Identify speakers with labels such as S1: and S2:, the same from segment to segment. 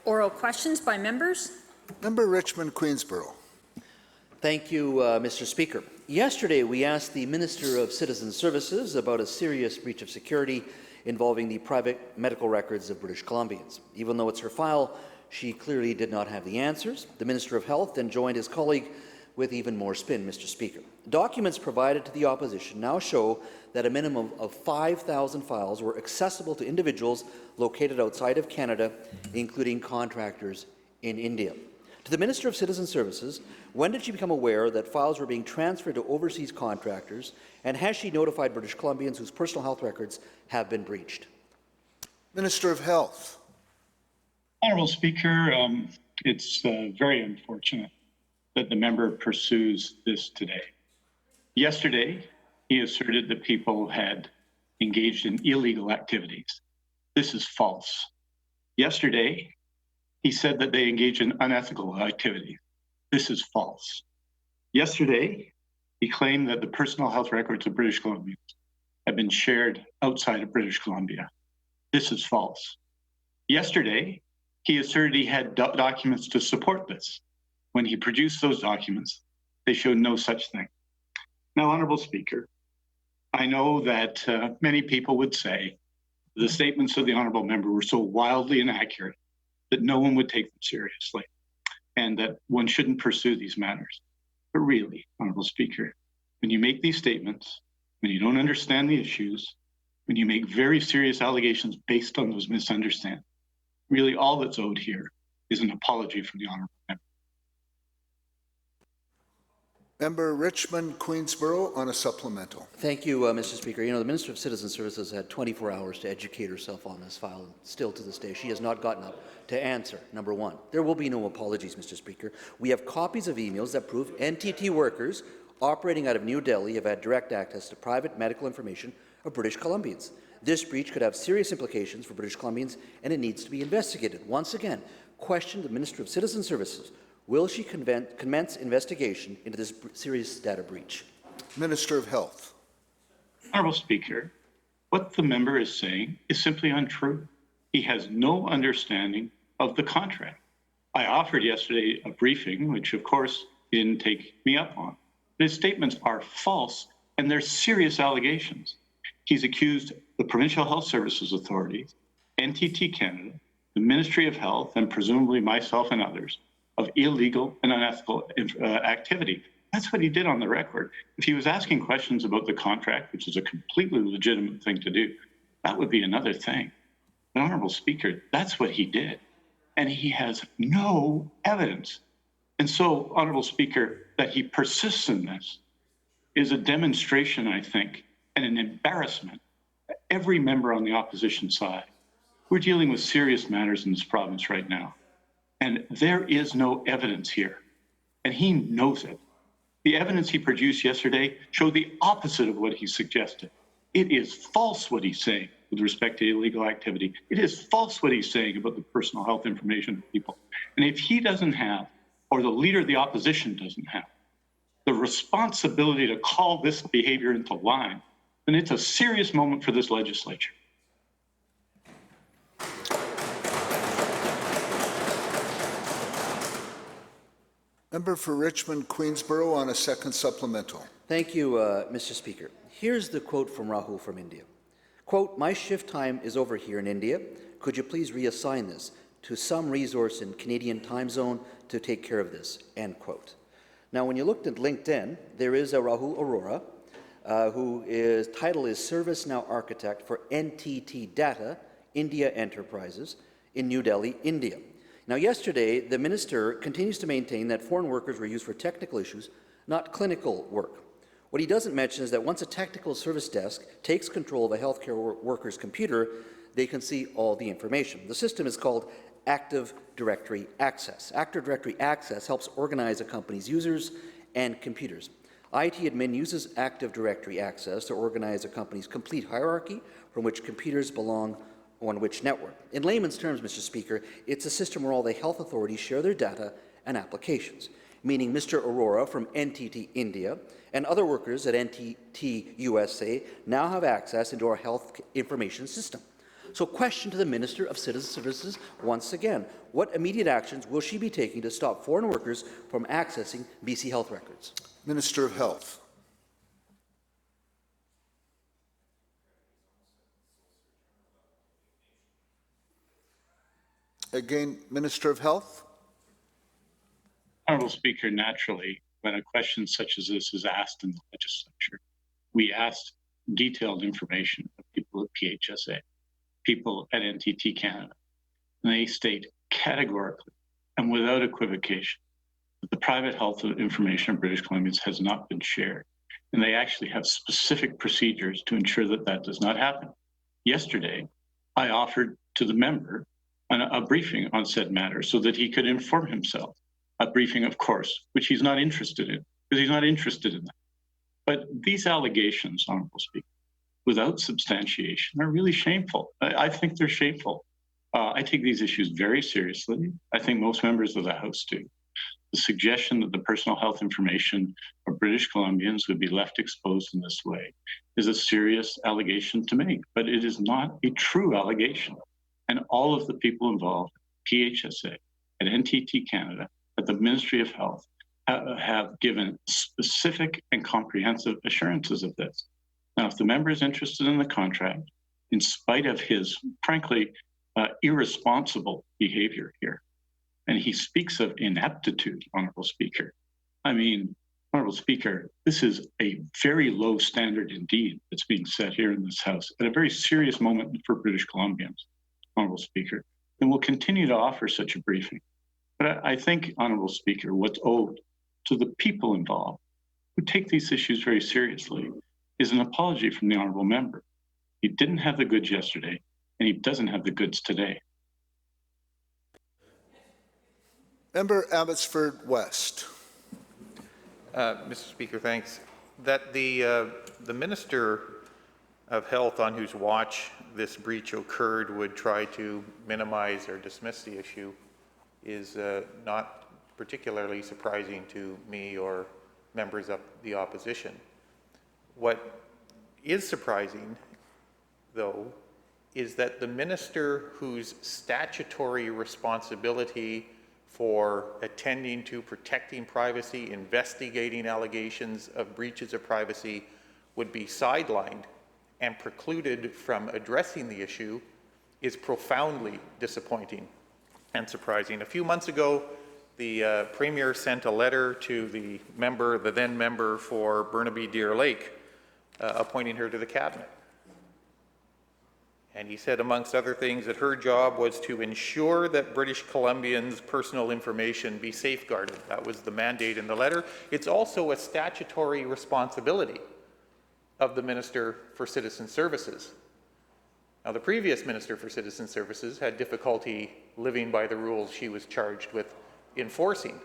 S1: Oral questions by members.
S2: Member Richmond Queensborough.
S3: Thank you, Mr. Speaker. Yesterday, we asked the Minister of Citizen Services about a serious breach of security involving the private medical records of British Columbians. Even though it's her file, she clearly did not have the answers. The Minister of Health then joined his colleague with even more spin, Mr. Speaker. Documents provided to the opposition now show that a minimum of 5,000 files were accessible to individuals located outside of Canada, including contractors in India. To the Minister of Citizen Services, when did she become aware that files were being transferred to overseas contractors, and has she notified British Columbians whose personal health records have been breached?
S2: Minister of Health.
S4: Honourable Speaker, it's very unfortunate that the member pursues this today. Yesterday, he asserted that people had engaged in illegal activities. This is false. Yesterday, he said that they engaged in unethical activity. This is false. Yesterday, he claimed that the personal health records of British Columbians have been shared outside of British Columbia. This is false. Yesterday, he asserted he had documents to support this. When he produced those documents, they showed no such thing. Now, Honourable Speaker, I know that many people would say the statements of the Honourable Member were so wildly inaccurate that no one would take them seriously and that one shouldn't pursue these matters. But really, Honourable Speaker, when you make these statements, when you don't understand the issues, when you make very serious allegations based on those misunderstandings, really all that's owed here is an apology from the Honourable Member.
S2: Member Richmond Queensborough on a supplemental.
S3: Thank you, Mr. Speaker. You know, the Minister of Citizen Services had 24 hours to educate herself on this file, and still to this day, she has not gotten up to answer. Number one, there will be no apologies, Mr. Speaker. We have copies of emails that prove NTT workers operating out of New Delhi have had direct access to private medical information of British Columbians. This breach could have serious implications for British Columbians, and it needs to be investigated. Once again, question the Minister of Citizen Services. Will she commence investigation into this serious data breach?
S2: Minister of Health.
S4: Honourable Speaker, what the member is saying is simply untrue. He has no understanding of the contract. I offered yesterday a briefing, which of course he didn't take me up on. His statements are false, and they're serious allegations. He's accused the Provincial Health Services Authority, NTT Canada, the Ministry of Health, and presumably myself and others, of illegal and unethical activity. That's what he did on the record. If he was asking questions about the contract, which is a completely legitimate thing to do, that would be another thing. But Honourable Speaker, that's what he did. And he has no evidence. And so, Honourable Speaker, that he persists in this is a demonstration, I think, and an embarrassment to every member on the opposition side. We're dealing with serious matters in this province right now. And there is no evidence here, and he knows it. The evidence he produced yesterday showed the opposite of what he suggested. It is false what he's saying with respect to illegal activity. It is false what he's saying about the personal health information of people. And if he doesn't have, or the leader of the opposition doesn't have, the responsibility to call this behavior into line, then it's a serious moment for this legislature.
S2: Member for Richmond Queensborough on a second supplemental.
S3: Thank you, Mr. Speaker. Here's the quote from Rahul from India. Quote, "My shift time is over here in India. Could you please reassign this to some resource in Canadian time zone to take care of this?" End quote. Now, when you looked at LinkedIn, there is a Rahul Arora, whose title is ServiceNow Architect for NTT Data India Enterprises in New Delhi, India. Now, yesterday, the minister continues to maintain that foreign workers were used for technical issues, not clinical work. What he doesn't mention is that once a technical service desk takes control of a healthcare worker's computer, they can see all the information. The system is called Active Directory Access. Active Directory Access helps organize a company's users and computers. IT admin uses Active Directory Access to organize a company's complete hierarchy from which computers belong on which network. In layman's terms, Mr. Speaker, it's a system where all the health authorities share their data and applications, meaning Mr. Arora from NTT India and other workers at NTT USA now have access into our health information system. So question to the Minister of Citizen Services once again. What immediate actions will she be taking to stop foreign workers from accessing BC Health records?
S2: Minister of Health. Again, Minister of Health.
S4: Honorable Speaker, naturally, when a question such as this is asked in the legislature, we asked detailed information of people at PHSA, people at NTT Canada, and they state categorically and without equivocation that the private health information of British Columbians has not been shared. And they actually have specific procedures to ensure that that does not happen. Yesterday, I offered to the member a briefing on said matter so that he could inform himself. A briefing, of course, which he's not interested in, because he's not interested in that. But these allegations, Honorable Speaker, without substantiation are really shameful. I think they're shameful. I take these issues very seriously. I think most members of the House do. The suggestion that the personal health information of British Columbians would be left exposed in this way is a serious allegation to make, but it is not a true allegation. And all of the people involved, PHSA, at NTT Canada, at the Ministry of Health, have given specific and comprehensive assurances of this. Now, if the member is interested in the contract, in spite of his, frankly, irresponsible behavior here, and he speaks of ineptitude, Honorable Speaker. I mean, Honorable Speaker, this is a very low standard indeed that's being set here in this House at a very serious moment for British Columbians, Honorable Speaker. And we'll continue to offer such a briefing. But I think, Honorable Speaker, what's owed to the people involved who take these issues very seriously is an apology from the Honorable Member. He didn't have the goods yesterday, and he doesn't have the goods today.
S2: Member Abbotsford West.
S5: Mr. Speaker, thanks. That the Minister of Health, on whose watch this breach occurred, would try to minimize or dismiss the issue is not particularly surprising to me or members of the opposition. What is surprising, though, is that the minister whose statutory responsibility for attending to protecting privacy, investigating allegations of breaches of privacy would be sidelined and precluded from addressing the issue is profoundly disappointing and surprising. A few months ago, the Premier sent a letter to the then member for Burnaby Deer Lake, appointing her to the cabinet. And he said, amongst other things, that her job was to ensure that British Columbians' personal information be safeguarded. That was the mandate in the letter. It's also a statutory responsibility of the Minister for Citizen Services. Now, the previous Minister for Citizen Services had difficulty living by the rules she was charged with enforcing,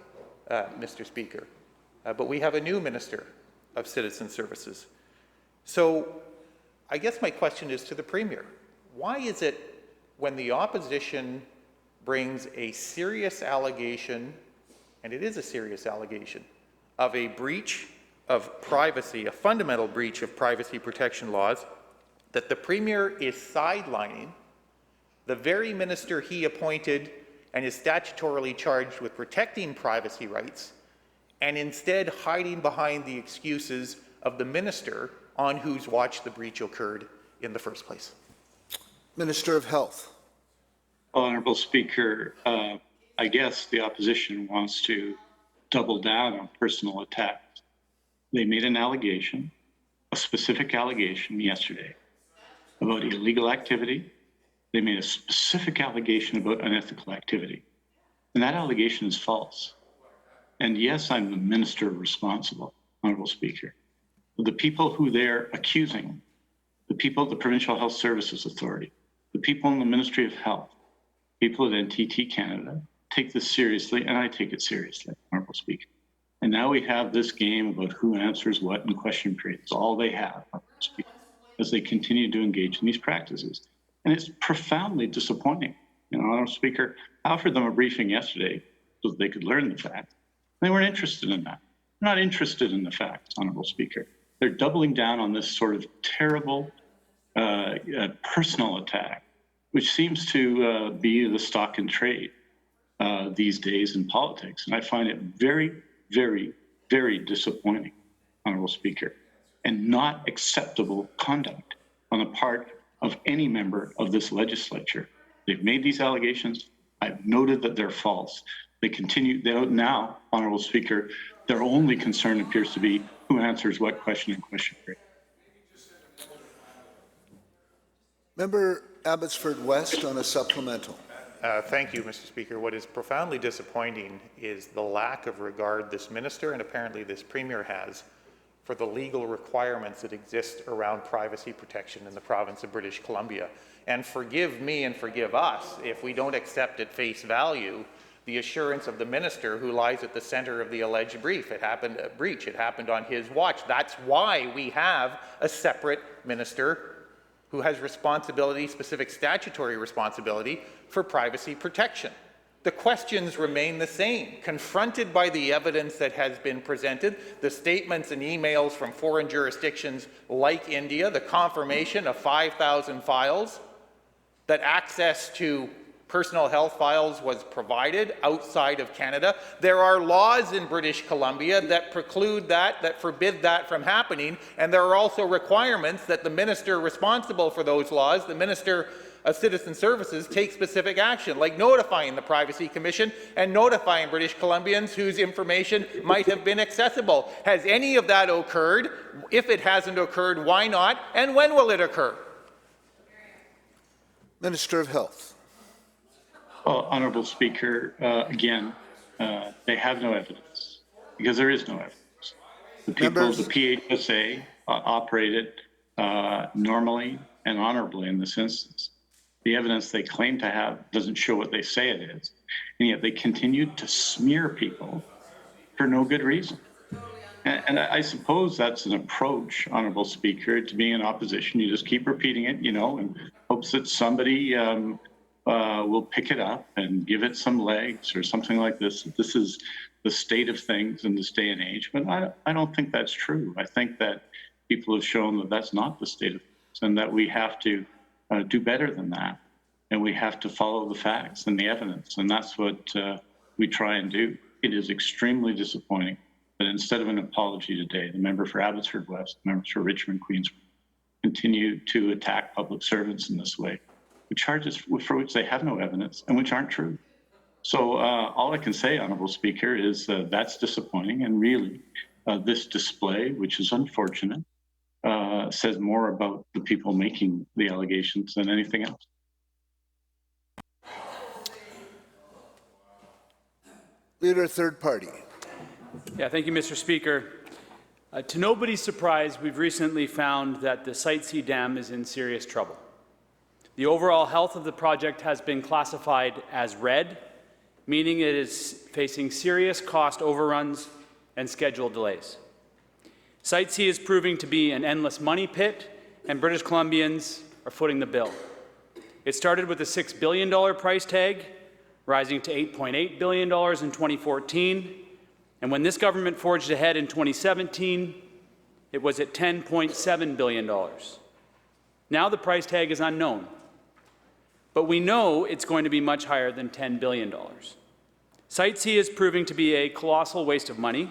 S5: Mr. Speaker. But we have a new Minister of Citizen Services. So I guess my question is to the Premier. Why is it when the opposition brings a serious allegation, and it is a serious allegation, of a breach of privacy, a fundamental breach of privacy protection laws, that the Premier is sidelining the very minister he appointed and is statutorily charged with protecting privacy rights, and instead hiding behind the excuses of the minister on whose watch the breach occurred in the first place?
S2: Minister of Health.
S4: Honorable Speaker, I guess the opposition wants to double down on personal attacks. They made an allegation, a specific allegation yesterday about illegal activity. They made a specific allegation about unethical activity. And that allegation is false. And yes, I'm the minister responsible, Honorable Speaker. But the people who they're accusing, the people at the Provincial Health Services Authority, the people in the Ministry of Health, people at NTT Canada, take this seriously, and I take it seriously, Honorable Speaker. And now we have this game about who answers what in question periods. All they have, Honorable Speaker, as they continue to engage in these practices. And it's profoundly disappointing. You know, Honorable Speaker, I offered them a briefing yesterday so that they could learn the facts. They weren't interested in that. They're not interested in the facts, Honorable Speaker. They're doubling down on this sort of terrible personal attack which seems to be the stock and trade these days in politics. And I find it very, very, very disappointing, Honorable Speaker, and not acceptable conduct on the part of any member of this legislature. They've made these allegations. I've noted that they're false. They continue now, Honorable Speaker, their only concern appears to be who answers what question in question period.
S2: Member Abbotsford West on a supplemental.
S5: Thank you, Mr. Speaker. What is profoundly disappointing is the lack of regard this minister and apparently this premier has for the legal requirements that exist around privacy protection in the province of British Columbia. And forgive me and forgive us if we don't accept at face value the assurance of the minister who lies at the center of the alleged breach. It happened on his watch. That's why we have a separate minister who has responsibility, specific statutory responsibility for privacy protection. The questions remain the same. Confronted by the evidence that has been presented, the statements and emails from foreign jurisdictions like India, the confirmation of 5,000 files, that access to personal health files was provided outside of Canada. There are laws in British Columbia that preclude that forbid that from happening, and there are also requirements that the minister responsible for those laws, the Minister of Citizen Services, take specific action, like notifying the Privacy Commission and notifying British Columbians whose information might have been accessible. Has any of that occurred? If it hasn't occurred, why not? And when will it occur?
S2: Minister of Health.
S4: Well, Honorable Speaker, again, they have no evidence because there is no evidence. The people of the PHSA operated normally and honorably in this instance. The evidence they claim to have doesn't show what they say it is, and yet they continued to smear people for no good reason. And I suppose that's an approach, Honorable Speaker, to being in opposition. You just keep repeating it, in hopes that somebody will pick it up and give it some legs or something like this. This is the state of things in this day and age. But I don't think that's true. I think that people have shown that that's not the state of things and that we have to do better than that. And we have to follow the facts and the evidence. And that's what we try and do. It is extremely disappointing that instead of an apology today, the member for Abbotsford West, the members for Richmond, Queensborough, continue to attack public servants in this way, with charges for which they have no evidence and which aren't true. So all I can say, Honorable Speaker, is that's disappointing. And really, this display, which is unfortunate, says more about the people making the allegations than anything else.
S2: Leader, third party.
S6: Yeah, thank you, Mr. Speaker. To nobody's surprise, we've recently found that the Site C Dam is in serious trouble. The overall health of the project has been classified as red, meaning it is facing serious cost overruns and schedule delays. Site C is proving to be an endless money pit, and British Columbians are footing the bill. It started with a $6 billion price tag, rising to $8.8 billion in 2014, and when this government forged ahead in 2017, it was at $10.7 billion. Now the price tag is unknown, but we know it's going to be much higher than $10 billion. Site C is proving to be a colossal waste of money,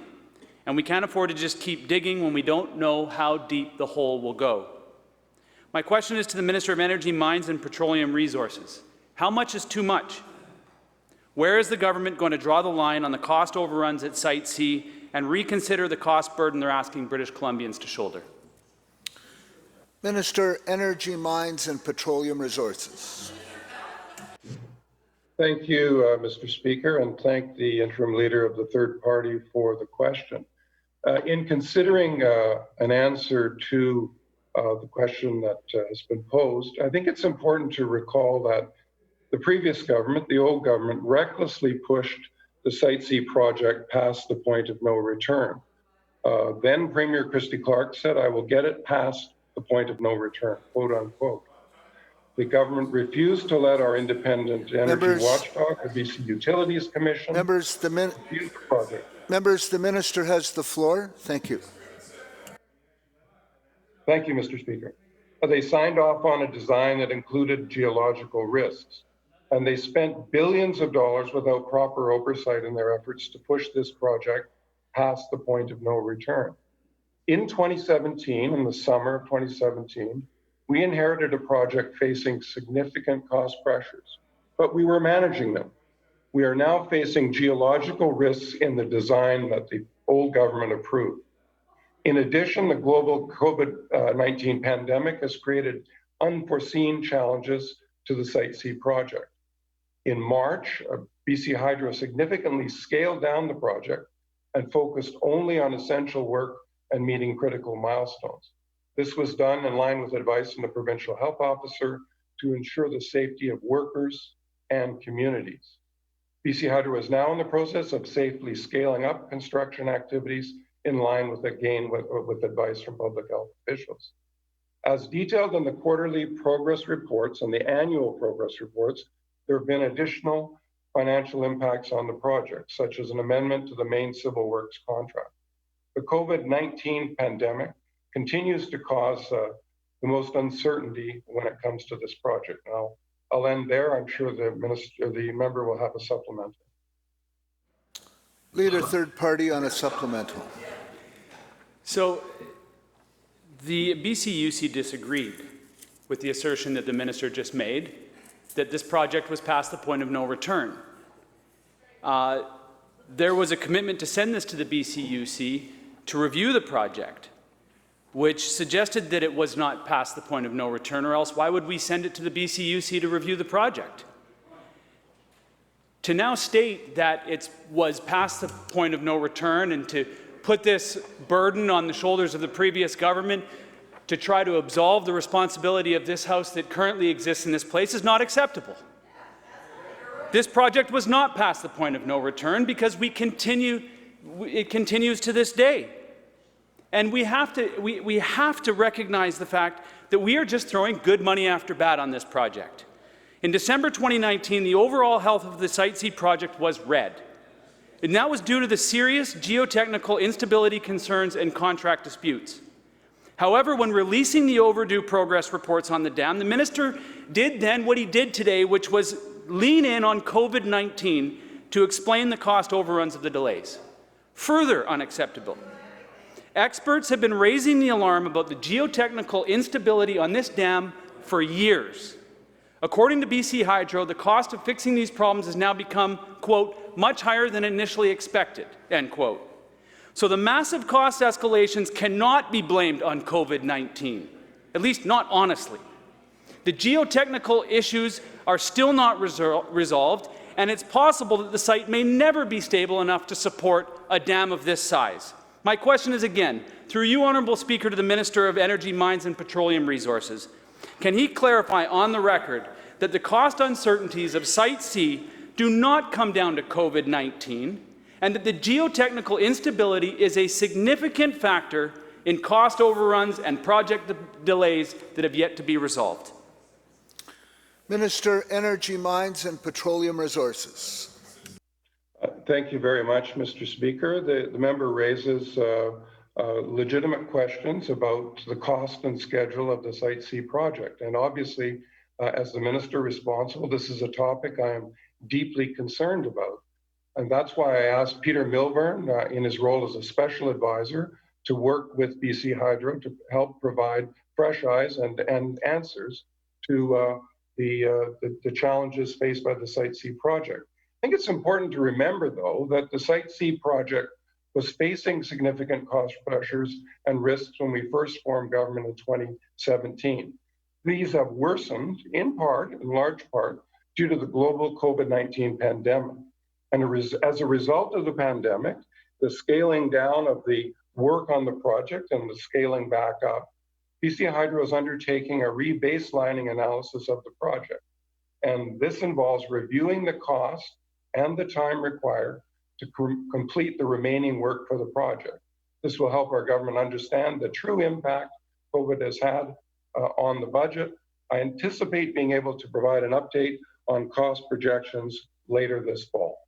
S6: and we can't afford to just keep digging when we don't know how deep the hole will go. My question is to the Minister of Energy, Mines and Petroleum Resources. How much is too much? Where is the government going to draw the line on the cost overruns at Site C and reconsider the cost burden they're asking British Columbians to shoulder?
S2: Minister, Energy, Mines and Petroleum Resources.
S7: Thank you, Mr. Speaker, and thank the interim leader of the third party for the question. In considering an answer to the question that has been posed, I think it's important to recall that the previous government, the old government, recklessly pushed the Site C project past the point of no return. Then Premier Christy Clark said, "I will get it past the point of no return," quote unquote. The government refused to let our independent energy watchdog, the BC Utilities Commission,
S2: Members, the minister has the floor. Thank you.
S7: Thank you, Mr. Speaker. They signed off on a design that included geological risks, and they spent billions of dollars without proper oversight in their efforts to push this project past the point of no return. In 2017, in the summer of 2017, we inherited a project facing significant cost pressures, but we were managing them. We are now facing geological risks in the design that the old government approved. In addition, the global COVID-19 pandemic has created unforeseen challenges to the Site C project. In March, BC Hydro significantly scaled down the project and focused only on essential work and meeting critical milestones. This was done in line with advice from the provincial health officer to ensure the safety of workers and communities. BC Hydro is now in the process of safely scaling up construction activities in line with, again, with advice from public health officials. As detailed in the quarterly progress reports and the annual progress reports, there have been additional financial impacts on the project, such as an amendment to the main civil works contract. The COVID-19 pandemic continues to cause the most uncertainty when it comes to this project. Now, I'll end there. I'm sure the member will have a supplemental.
S2: Leader, third party on a supplemental.
S6: So the BCUC disagreed with the assertion that the minister just made, that this project was past the point of no return. There was a commitment to send this to the BCUC to review the project, which suggested that it was not past the point of no return, or else why would we send it to the BCUC to review the project? To now state that it was past the point of no return and to put this burden on the shoulders of the previous government to try to absolve the responsibility of this House that currently exists in this place is not acceptable. This project was not past the point of no return because it continues to this day. And we have to recognize the fact that we are just throwing good money after bad on this project. In December 2019, the overall health of the Site C project was red. And that was due to the serious geotechnical instability concerns and contract disputes. However, when releasing the overdue progress reports on the dam, the minister did then what he did today, which was lean in on COVID-19 to explain the cost overruns of the delays. Further unacceptable. Experts have been raising the alarm about the geotechnical instability on this dam for years. According to BC Hydro, the cost of fixing these problems has now become, quote, much higher than initially expected, end quote. So the massive cost escalations cannot be blamed on COVID-19, at least not honestly. The geotechnical issues are still not resolved, and it's possible that the site may never be stable enough to support a dam of this size. My question is again, through you, Honourable Speaker, to the Minister of Energy, Mines and Petroleum Resources. Can he clarify on the record that the cost uncertainties of Site C do not come down to COVID-19 and that the geotechnical instability is a significant factor in cost overruns and project delays that have yet to be resolved?
S2: Minister, Energy, Mines and Petroleum Resources.
S7: Thank you very much, Mr. Speaker. The member raises legitimate questions about the cost and schedule of the Site C project. And obviously, as the minister responsible, this is a topic I am deeply concerned about. And that's why I asked Peter Milburn, in his role as a special advisor, to work with BC Hydro to help provide fresh eyes and answers to the challenges faced by the Site C project. I think it's important to remember, though, that the Site C project was facing significant cost pressures and risks when we first formed government in 2017. These have worsened in large part, due to the global COVID-19 pandemic. And as a result of the pandemic, the scaling down of the work on the project and the scaling back up, BC Hydro is undertaking a rebaselining analysis of the project. And this involves reviewing the cost and the time required to complete the remaining work for the project. This will help our government understand the true impact COVID has had on the budget. I anticipate being able to provide an update on cost projections later this fall.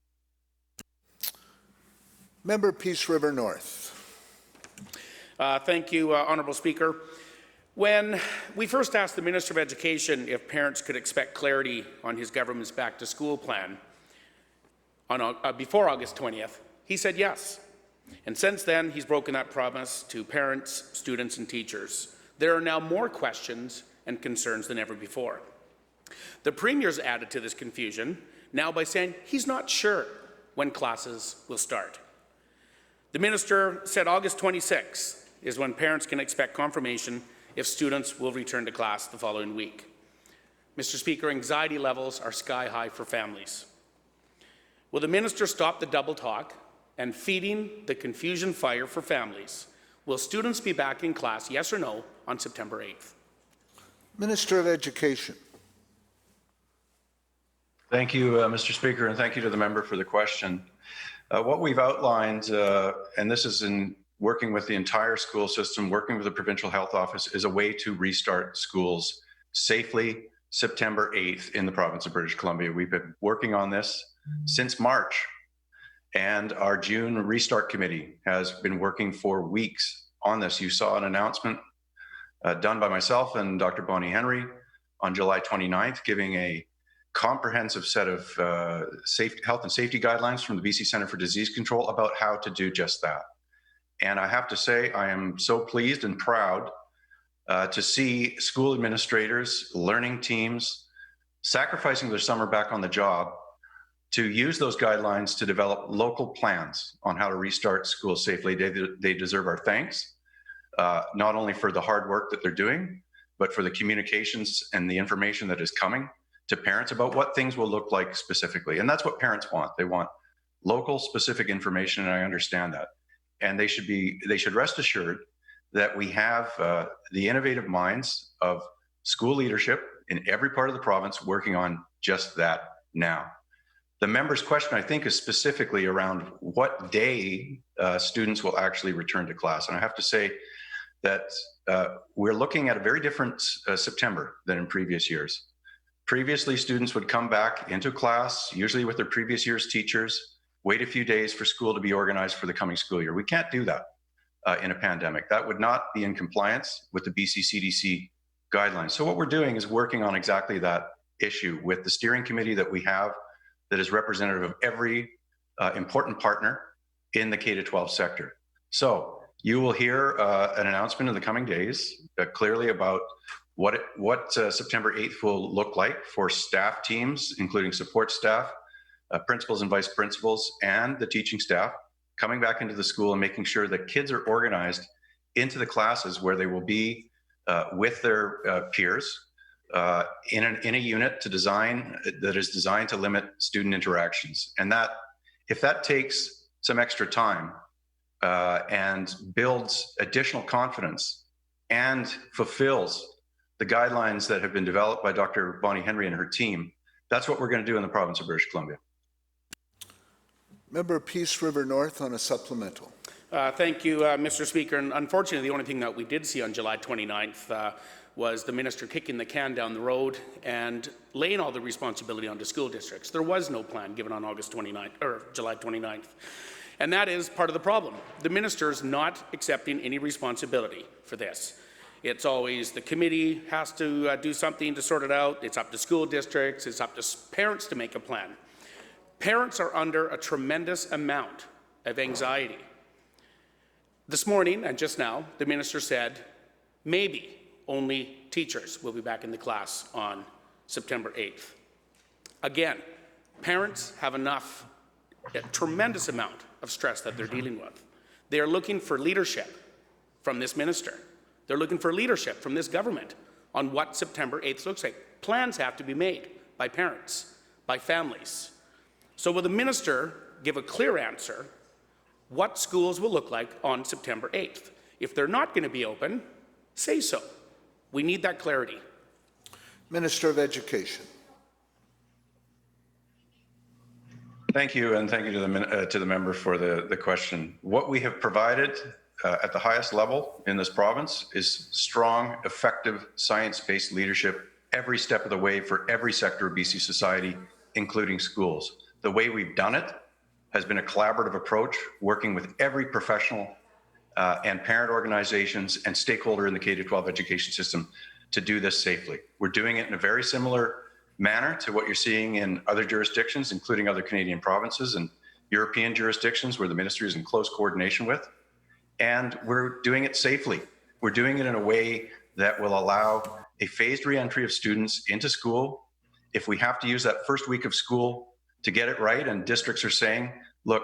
S2: Member Peace River North.
S8: Thank you, Honourable Speaker. When we first asked the Minister of Education if parents could expect clarity on his government's back-to-school plan before August 20th, he said yes. And since then, he's broken that promise to parents, students, and teachers. There are now more questions and concerns than ever before. The Premier's added to this confusion now by saying he's not sure when classes will start. The Minister said August 26th is when parents can expect confirmation if students will return to class the following week. Mr. Speaker, anxiety levels are sky high for families. Will the Minister stop the double talk and feeding the confusion fire for families? Will students be back in class, yes or no, on September 8th?
S2: Minister of Education.
S9: Thank you, Mr. Speaker, and thank you to the member for the question. What we've outlined, and this is in working with the entire school system, working with the Provincial Health Office, is a way to restart schools safely September 8th in the province of British Columbia. We've been working on this since March, and our June Restart Committee has been working for weeks on this. You saw an announcement done by myself and Dr. Bonnie Henry on July 29th, giving a comprehensive set of health and safety guidelines from the BC Centre for Disease Control about how to do just that. And I have to say, I am so pleased and proud to see school administrators, learning teams, sacrificing their summer back on the job to use those guidelines to develop local plans on how to restart schools safely. They deserve our thanks, not only for the hard work that they're doing, but for the communications and the information that is coming to parents about what things will look like specifically. And that's what parents want. They want local specific information, and I understand that. And they should rest assured that we have the innovative minds of school leadership in every part of the province working on just that now. The member's question, I think, is specifically around what day students will actually return to class. And I have to say that we're looking at a very different September than in previous years. Previously, students would come back into class, usually with their previous year's teachers, wait a few days for school to be organized for the coming school year. We can't do that in a pandemic. That would not be in compliance with the BC CDC guidelines. So what we're doing is working on exactly that issue with the steering committee that we have that is representative of every important partner in the K-12 sector. So you will hear an announcement in the coming days clearly about what September 8th will look like for staff teams, including support staff, principals and vice principals, and the teaching staff coming back into the school and making sure that kids are organized into the classes where they will be with their peers in a unit that is designed to limit student interactions. And that, if that takes some extra time and builds additional confidence and fulfills the guidelines that have been developed by Dr. Bonnie Henry and her team, that's what we're going to do in the province of British Columbia.
S2: Member Peace River North on a supplemental.
S8: Thank you, Mr. Speaker. And unfortunately, the only thing that we did see on July 29th was the minister kicking the can down the road and laying all the responsibility onto school districts. There was no plan given on August 29th or July 29th. And that is part of the problem. The minister is not accepting any responsibility for this. It's always the committee has to do something to sort it out. It's up to school districts. It's up to parents to make a plan. Parents are under a tremendous amount of anxiety. This morning and just now, the minister said maybe only teachers will be back in the class on September 8th. Again, parents have a tremendous amount of stress that they're dealing with. They are looking for leadership from this minister. They're looking for leadership from this government on what September 8th looks like. Plans have to be made by parents, by families. So will the minister give a clear answer what schools will look like on September 8th? If they're not going to be open, say so. We need that clarity.
S2: Minister of Education.
S9: Thank you, and thank you to the member for the question. What we have provided at the highest level in this province is strong, effective, science-based leadership every step of the way for every sector of BC society, including schools. The way we've done it has been a collaborative approach, working with every professional and parent organizations and stakeholder in the K-12 education system to do this safely. We're doing it in a very similar manner to what you're seeing in other jurisdictions, including other Canadian provinces and European jurisdictions where the ministry is in close coordination with. And we're doing it safely. We're doing it in a way that will allow a phased reentry of students into school. If we have to use that first week of school to get it right, and districts are saying, look,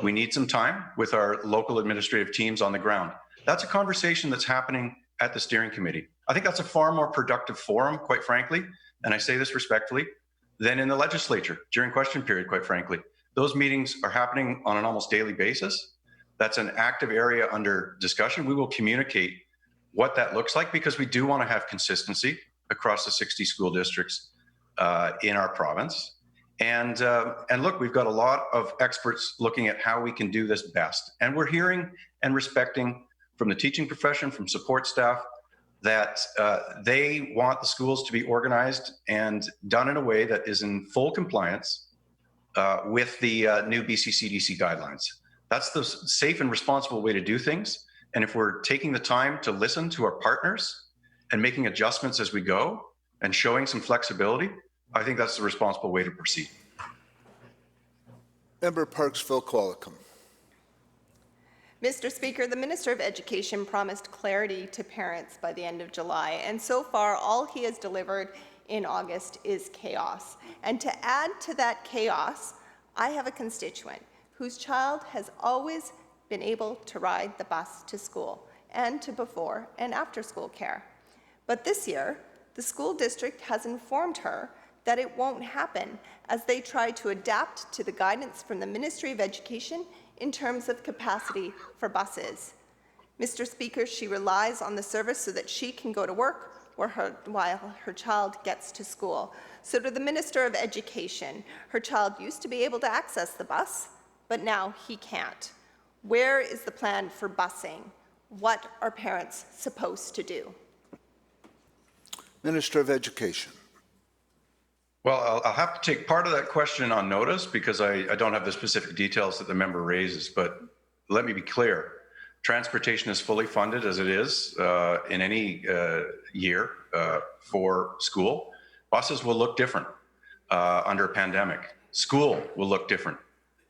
S9: we need some time with our local administrative teams on the ground. That's a conversation that's happening at the steering committee. I think that's a far more productive forum, quite frankly, and I say this respectfully, than in the legislature during question period, quite frankly. Those meetings are happening on an almost daily basis. That's an active area under discussion. We will communicate what that looks like because we do want to have consistency across the 60 school districts in our province. And look, we've got a lot of experts looking at how we can do this best. And we're hearing and respecting from the teaching profession, from support staff, that they want the schools to be organized and done in a way that is in full compliance with the new BC-CDC guidelines. That's the safe and responsible way to do things. And if we're taking the time to listen to our partners and making adjustments as we go and showing some flexibility, I think that's the responsible way to proceed.
S2: Member Parksville-Qualicum.
S10: Mr. Speaker, the Minister of Education promised clarity to parents by the end of July, and so far all he has delivered in August is chaos. And to add to that chaos, I have a constituent whose child has always been able to ride the bus to school and to before and after school care. But this year, the school district has informed her that it won't happen as they try to adapt to the guidance from the Ministry of Education in terms of capacity for buses. Mr. Speaker, she relies on the service so that she can go to work while her child gets to school. So to the Minister of Education, her child used to be able to access the bus, but now he can't. Where is the plan for busing? What are parents supposed to do?
S2: Minister of Education.
S9: Well, I'll have to take part of that question on notice because I don't have the specific details that the member raises, but let me be clear. Transportation is fully funded as it is in any year for school. Buses will look different under a pandemic. School will look different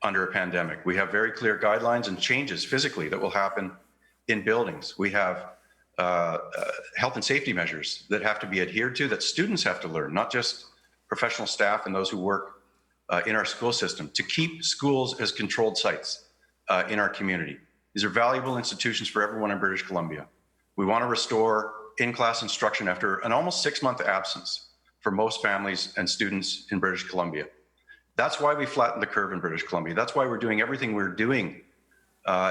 S9: under a pandemic. We have very clear guidelines and changes physically that will happen in buildings. We have health and safety measures that have to be adhered to, that students have to learn, not just professional staff and those who work in our school system, to keep schools as controlled sites in our community. These are valuable institutions for everyone in British Columbia. We want to restore in-class instruction after an almost 6-month absence for most families and students in British Columbia. That's why we flattened the curve in British Columbia. That's why we're doing everything we're doing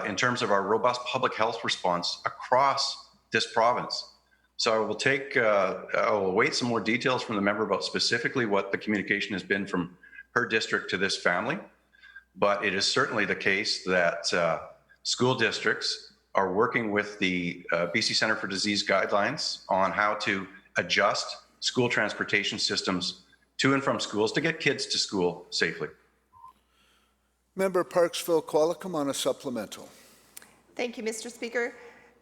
S9: in terms of our robust public health response across this province. So I will await some more details from the member about specifically what the communication has been from her district to this family. But it is certainly the case that school districts are working with the BC Centre for Disease guidelines on how to adjust school transportation systems to and from schools to get kids to school safely.
S2: Member Parksville-Qualicum on a supplemental.
S10: Thank you, Mr. Speaker.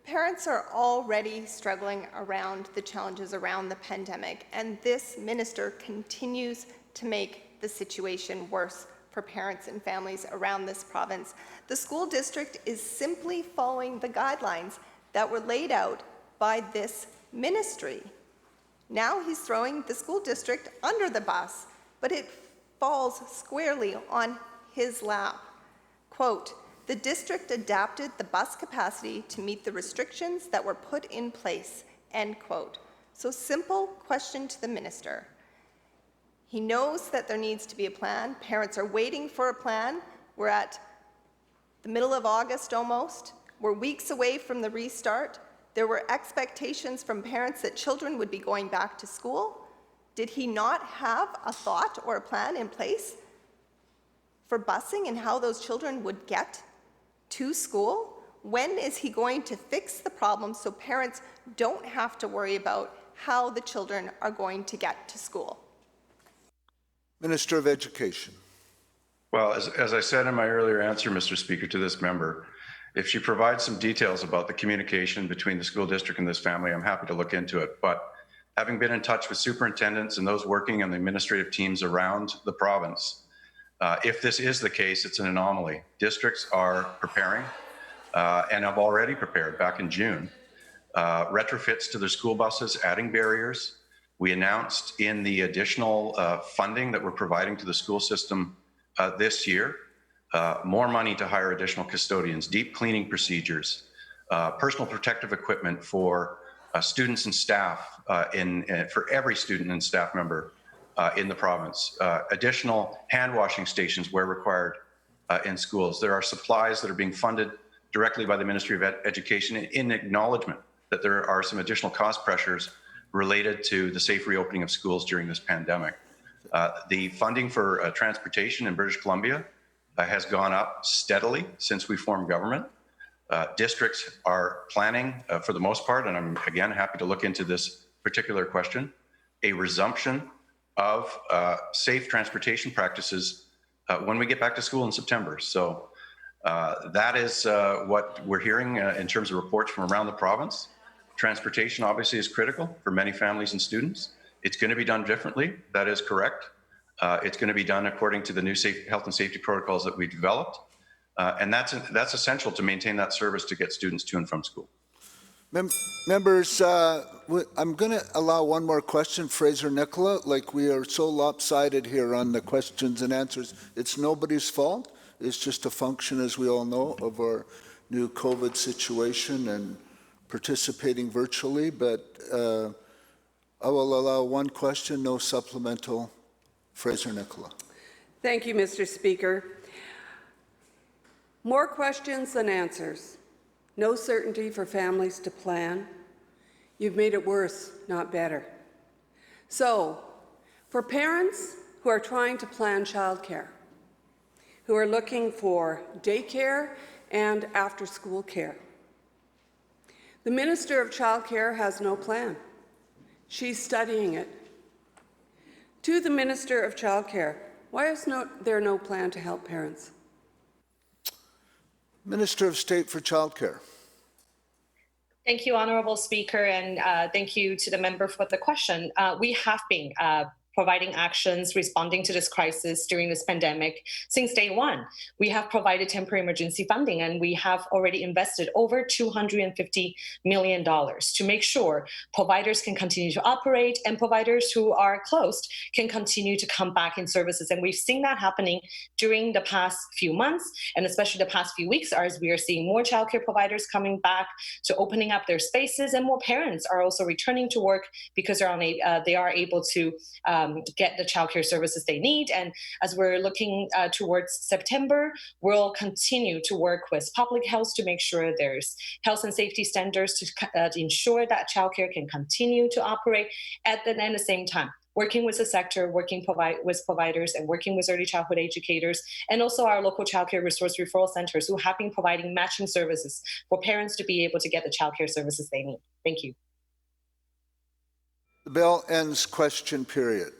S10: Parents are already struggling around the challenges around the pandemic, and this minister continues to make the situation worse for parents and families around this province. The school district is simply following the guidelines that were laid out by this ministry. Now he's throwing the school district under the bus, but it falls squarely on his lap. Quote, "The district adapted the bus capacity to meet the restrictions that were put in place," end quote. So simple question to the minister. He knows that there needs to be a plan. Parents are waiting for a plan. We're at the middle of August almost. We're weeks away from the restart. There were expectations from parents that children would be going back to school. Did he not have a thought or a plan in place for busing and how those children would get to school? When is he going to fix the problem so parents don't have to worry about how the children are going to get to school?
S2: Minister of Education.
S9: Well, as I said in my earlier answer, Mr. Speaker, to this member, If she provides some details about the communication between the school district and this family, I'm happy to look into it. But having been in touch with superintendents and those working on the administrative teams around the province, if this is the case, it's an anomaly. Districts are preparing and have already prepared back in June. Retrofits to their school buses, adding barriers. We announced in the additional funding that we're providing to the school system this year, more money to hire additional custodians, deep cleaning procedures, personal protective equipment for students and staff, for every student and staff member in the province, additional hand washing stations where required in schools. There are supplies that are being funded directly by the Ministry of Education in acknowledgement that there are some additional cost pressures related to the safe reopening of schools during this pandemic. The funding for transportation in British Columbia has gone up steadily since we formed government. Districts are planning, for the most part, and I'm again happy to look into this particular question, a resumption of safe transportation practices when we get back to school in September. So that is what we're hearing in terms of reports from around the province. Transportation obviously is critical for many families and students. It's going to be done differently. That is correct. It's going to be done according to the new health and safety protocols that we developed. And that's essential to maintain that service to get students to and from school.
S2: Members, I'm going to allow one more question, Fraser Nicola. Like, we are so lopsided here on the questions and answers. It's nobody's fault. It's just a function, as we all know, of our new COVID situation and participating virtually. But I will allow one question, no supplemental. Fraser Nicola.
S11: Thank you, Mr. Speaker. More questions than answers. No certainty for families to plan. You've made it worse, not better. So, for parents who are trying to plan childcare, who are looking for daycare and after-school care, the Minister of Childcare has no plan. She's studying it. To the Minister of Childcare, why is there no plan to help parents?
S2: Minister of State for Childcare.
S12: Thank you, Honourable Speaker, and thank you to the member for the question. We have been providing actions responding to this crisis during this pandemic since day one. We have provided temporary emergency funding, and we have already invested over $250 million to make sure providers can continue to operate and providers who are closed can continue to come back in services. And we've seen that happening during the past few months, and especially the past few weeks, as we are seeing more childcare providers coming back to opening up their spaces, and more parents are also returning to work because they are able to get the childcare services they need. And as we're looking towards September, we'll continue to work with public health to make sure there's health and safety standards to ensure that childcare can continue to operate at the same time. Working with the sector, working with providers, and working with early childhood educators, and also our local childcare resource referral centers who have been providing matching services for parents to be able to get the childcare services they need. Thank you.
S2: The bell ends question period.